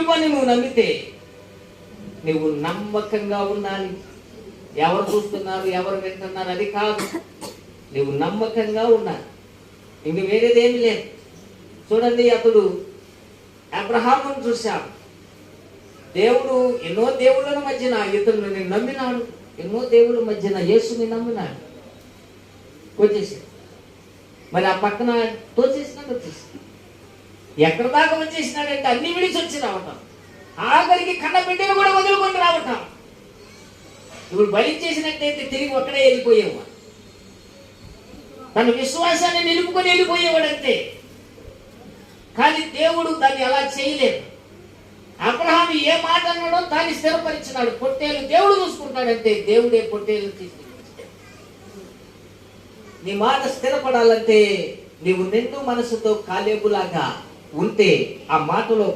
విలువని నువ్వు నమ్మితే నువ్వు నమ్మకంగా ఉండాలి. ఎవరు చూస్తున్నారు, ఎవరు వింటున్నారు అది కాదు, నువ్వు నమ్మకంగా ఉండాలి. ఇంక వేరేదేమి లేదు. చూడండి, అతడు అబ్రహామును చూశాడు. దేవుడు ఎన్నో దేవుళ్ళ మధ్యన ఇతరుని నమ్మినాడు, ఎన్నో దేవుళ్ళ మధ్యన యేసుని నమ్మినాడు. వచ్చేసాడు. మరి ఆ పక్కన తోచేసినాడు, వచ్చేసాడు. ఎక్కడ దాకా వచ్చేసినాడంటే అన్ని విడిచి వచ్చి రావటం, ఆఖరికి కన్న బిడ్డను కూడా వదులుకొని రావటం. ఇప్పుడు బలిచ్చేసినట్టయితే తిరిగి ఒక్కడే వెళ్ళిపోయేవాడు, తన విశ్వాసాన్ని నిలుపుకొని వెళ్ళిపోయేవాడంతే. కానీ దేవుడు దాన్ని అలా చేయలేదు. అబ్రహాము ఏ మాట అన్నాడో దాన్ని స్థిరపరిచినాడు. పొట్టేలు దేవుడు చూసుకుంటాడంటే దేవుడే పొట్టేలు తీసుకు. నీ మాట స్థిరపడాలంటే నీవు నిండు మనసుతో కాలేబులాగా ఉంటే ఆ మాటలో